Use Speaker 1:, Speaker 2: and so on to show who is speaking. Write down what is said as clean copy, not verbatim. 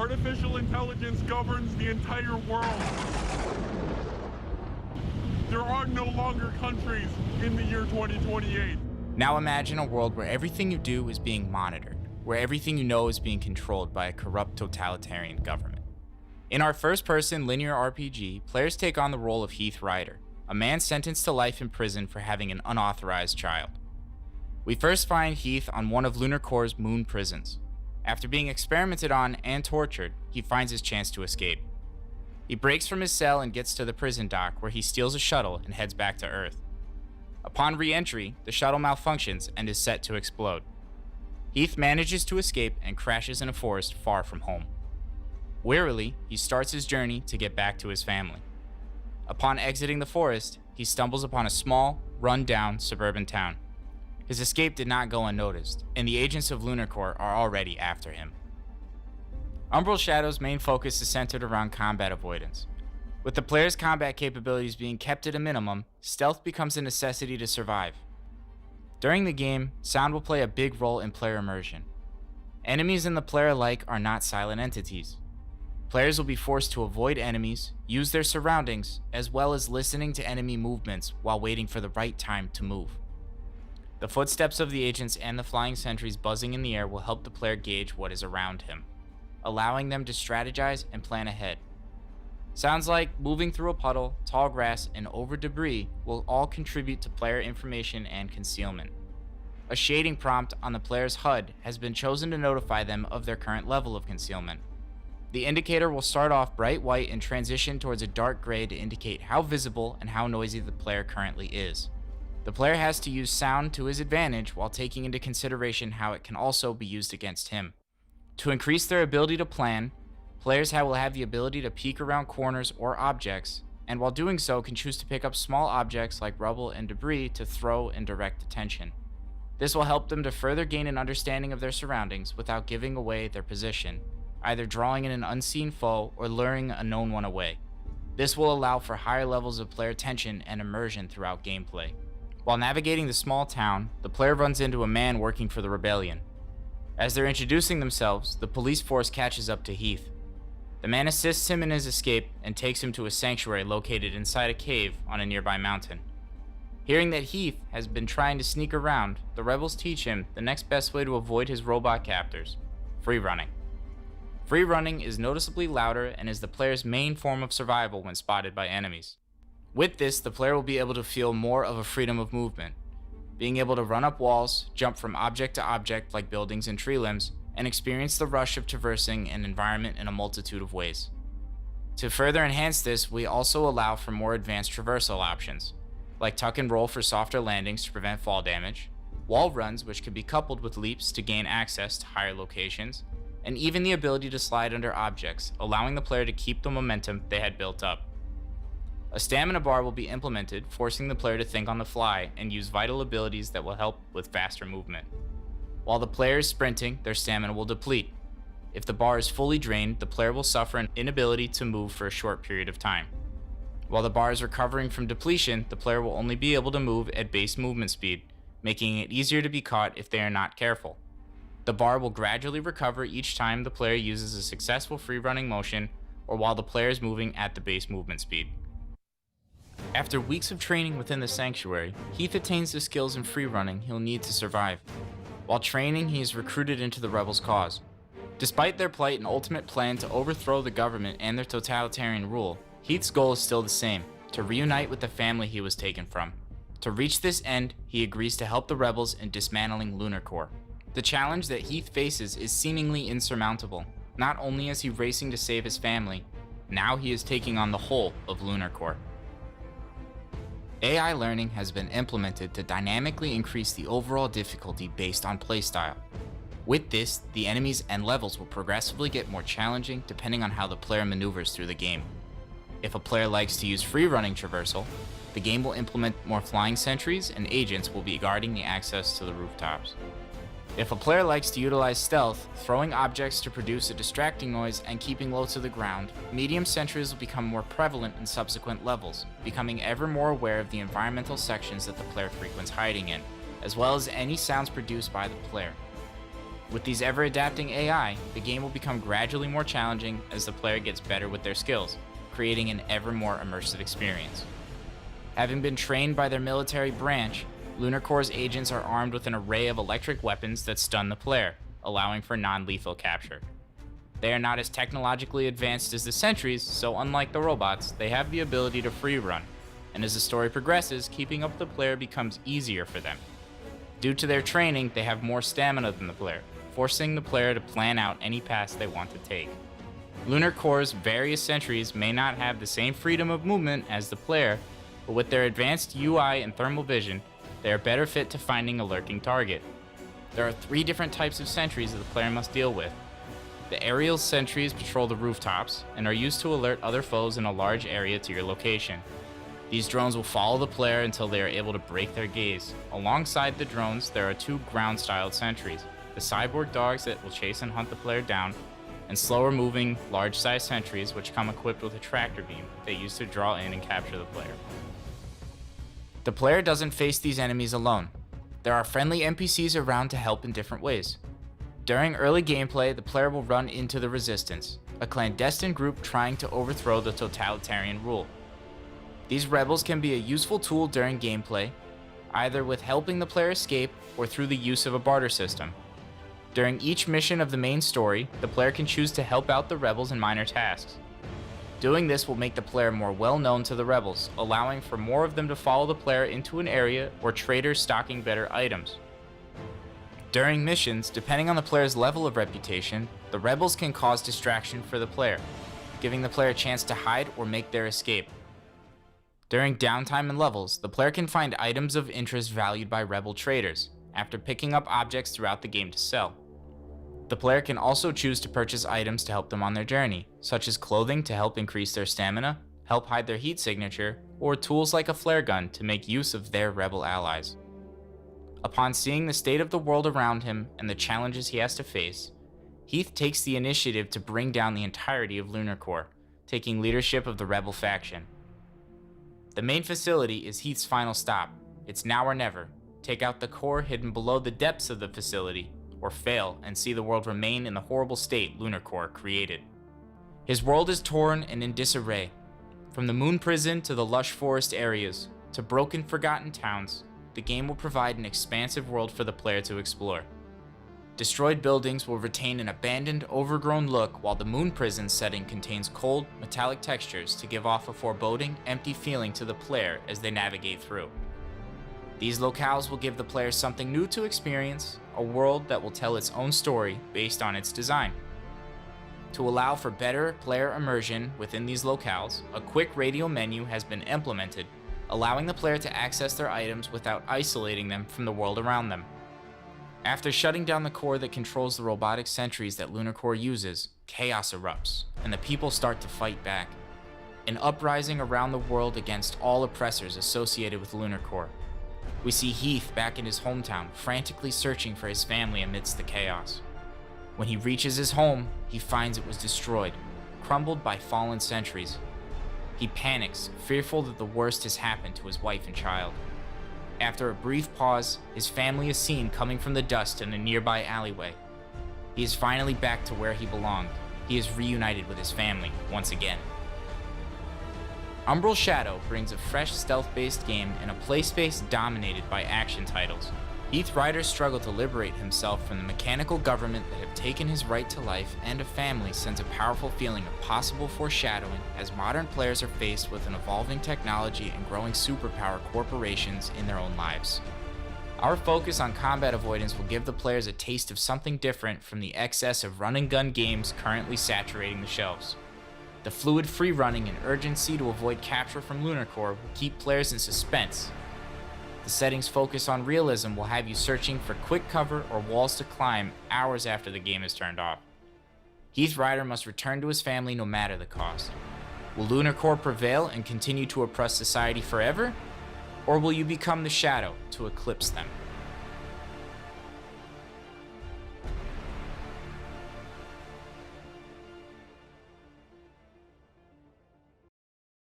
Speaker 1: Artificial intelligence governs the entire world. There are no longer countries in the year 2028.
Speaker 2: Now imagine a world where everything you do is being monitored, where everything you know is being controlled by a corrupt totalitarian government. In our first-person linear RPG, players take on the role of Heath Ryder, a man sentenced to life in prison for having an unauthorized child. We first find Heath on one of Lunar Corps' moon prisons. After being experimented on and tortured, he finds his chance to escape. He breaks from his cell and gets to the prison dock, where he steals a shuttle and heads back to Earth. Upon re-entry, the shuttle malfunctions and is set to explode. Heath manages to escape and crashes in a forest far from home. Wearily, he starts his journey to get back to his family. Upon exiting the forest, he stumbles upon a small, run-down suburban town. His escape did not go unnoticed, and the agents of Lunar Corps are already after him. Umbral Shadow's main focus is centered around combat avoidance. With the player's combat capabilities being kept at a minimum, stealth becomes a necessity to survive. During the game, sound will play a big role in player immersion. Enemies and the player alike are not silent entities. Players will be forced to avoid enemies, use their surroundings, as well as listening to enemy movements while waiting for the right time to move. The footsteps of the agents and the flying sentries buzzing in the air will help the player gauge what is around him, allowing them to strategize and plan ahead. Sounds like moving through a puddle, tall grass, and over debris will all contribute to player information and concealment. A shading prompt on the player's HUD has been chosen to notify them of their current level of concealment. The indicator will start off bright white and transition towards a dark gray to indicate how visible and how noisy the player currently is. The player has to use sound to his advantage while taking into consideration how it can also be used against him. To increase their ability to plan, players will have the ability to peek around corners or objects, and while doing so can choose to pick up small objects like rubble and debris to throw and direct attention. This will help them to further gain an understanding of their surroundings without giving away their position, either drawing in an unseen foe or luring a known one away. This will allow for higher levels of player tension and immersion throughout gameplay. While navigating the small town, the player runs into a man working for the rebellion. As they're introducing themselves, the police force catches up to Heath. The man assists him in his escape and takes him to a sanctuary located inside a cave on a nearby mountain. Hearing that Heath has been trying to sneak around, the rebels teach him the next best way to avoid his robot captors: free running. Free running is noticeably louder and is the player's main form of survival when spotted by enemies. With this, the player will be able to feel more of a freedom of movement, being able to run up walls, jump from object to object like buildings and tree limbs, and experience the rush of traversing an environment in a multitude of ways. To further enhance this, we also allow for more advanced traversal options, like tuck and roll for softer landings to prevent fall damage, wall runs which can be coupled with leaps to gain access to higher locations, and even the ability to slide under objects, allowing the player to keep the momentum they had built up. A stamina bar will be implemented, forcing the player to think on the fly and use vital abilities that will help with faster movement. While the player is sprinting, their stamina will deplete. If the bar is fully drained, the player will suffer an inability to move for a short period of time. While the bar is recovering from depletion, the player will only be able to move at base movement speed, making it easier to be caught if they are not careful. The bar will gradually recover each time the player uses a successful free-running motion or while the player is moving at the base movement speed. After weeks of training within the sanctuary, Heath attains the skills in free running he'll need to survive. While training, he is recruited into the rebels' cause. Despite their plight and ultimate plan to overthrow the government and their totalitarian rule, Heath's goal is still the same: to reunite with the family he was taken from. To reach this end, he agrees to help the rebels in dismantling Lunar Corps. The challenge that Heath faces is seemingly insurmountable. Not only is he racing to save his family, now he is taking on the whole of Lunar Corps. AI learning has been implemented to dynamically increase the overall difficulty based on playstyle. With this, the enemies and levels will progressively get more challenging depending on how the player maneuvers through the game. If a player likes to use free-running traversal, the game will implement more flying sentries and agents will be guarding the access to the rooftops. If a player likes to utilize stealth, throwing objects to produce a distracting noise and keeping low to the ground, medium sentries will become more prevalent in subsequent levels, becoming ever more aware of the environmental sections that the player frequents hiding in, as well as any sounds produced by the player. With these ever-adapting AI, the game will become gradually more challenging as the player gets better with their skills, creating an ever more immersive experience. Having been trained by their military branch, Lunar Corps' agents are armed with an array of electric weapons that stun the player, allowing for non-lethal capture. They are not as technologically advanced as the sentries, so unlike the robots, they have the ability to free run, and as the story progresses, keeping up with the player becomes easier for them. Due to their training, they have more stamina than the player, forcing the player to plan out any paths they want to take. Lunar Corps' various sentries may not have the same freedom of movement as the player, but with their advanced UI and thermal vision, they are better fit to finding a lurking target. There are 3 different types of sentries that the player must deal with. The aerial sentries patrol the rooftops and are used to alert other foes in a large area to your location. These drones will follow the player until they are able to break their gaze. Alongside the drones, there are 2 ground-styled sentries, the cyborg dogs that will chase and hunt the player down, and slower-moving, large-sized sentries which come equipped with a tractor beam they use to draw in and capture the player. The player doesn't face these enemies alone. There are friendly NPCs around to help in different ways. During early gameplay, the player will run into the Resistance, a clandestine group trying to overthrow the totalitarian rule. These rebels can be a useful tool during gameplay, either with helping the player escape or through the use of a barter system. During each mission of the main story, the player can choose to help out the rebels in minor tasks. Doing this will make the player more well known to the rebels, allowing for more of them to follow the player into an area or traders stocking better items. During missions, depending on the player's level of reputation, the rebels can cause distraction for the player, giving the player a chance to hide or make their escape. During downtime and levels, the player can find items of interest valued by rebel traders, after picking up objects throughout the game to sell. The player can also choose to purchase items to help them on their journey, such as clothing to help increase their stamina, help hide their heat signature, or tools like a flare gun to make use of their rebel allies. Upon seeing the state of the world around him and the challenges he has to face, Heath takes the initiative to bring down the entirety of Lunar Corps, taking leadership of the rebel faction. The main facility is Heath's final stop. It's now or never. Take out the core hidden below the depths of the facility, or fail and see the world remain in the horrible state Lunar Corps created. His world is torn and in disarray. From the moon prison to the lush forest areas, to broken forgotten towns, the game will provide an expansive world for the player to explore. Destroyed buildings will retain an abandoned, overgrown look, while the moon prison setting contains cold, metallic textures to give off a foreboding, empty feeling to the player as they navigate through. These locales will give the player something new to experience, a world that will tell its own story based on its design. To allow for better player immersion within these locales, a quick radial menu has been implemented, allowing the player to access their items without isolating them from the world around them. After shutting down the core that controls the robotic sentries that Lunar Corps uses, chaos erupts, and the people start to fight back. An uprising around the world against all oppressors associated with Lunar Corps. We see Heath back in his hometown, frantically searching for his family amidst the chaos. When he reaches his home, he finds it was destroyed, crumbled by fallen sentries. He panics, fearful that the worst has happened to his wife and child. After a brief pause, his family is seen coming from the dust in a nearby alleyway. He is finally back to where he belonged. He is reunited with his family once again. Umbral Shadow brings a fresh stealth-based game in a play space dominated by action titles. Heath Ryder's struggle to liberate himself from the mechanical government that have taken his right to life and a family sends a powerful feeling of possible foreshadowing as modern players are faced with an evolving technology and growing superpower corporations in their own lives. Our focus on combat avoidance will give the players a taste of something different from the excess of run-and-gun games currently saturating the shelves. The fluid free running and urgency to avoid capture from Lunar Corps will keep players in suspense. The setting's focus on realism will have you searching for quick cover or walls to climb hours after the game is turned off. Heath Ryder must return to his family no matter the cost. Will Lunar Corps prevail and continue to oppress society forever? Or will you become the shadow to eclipse them?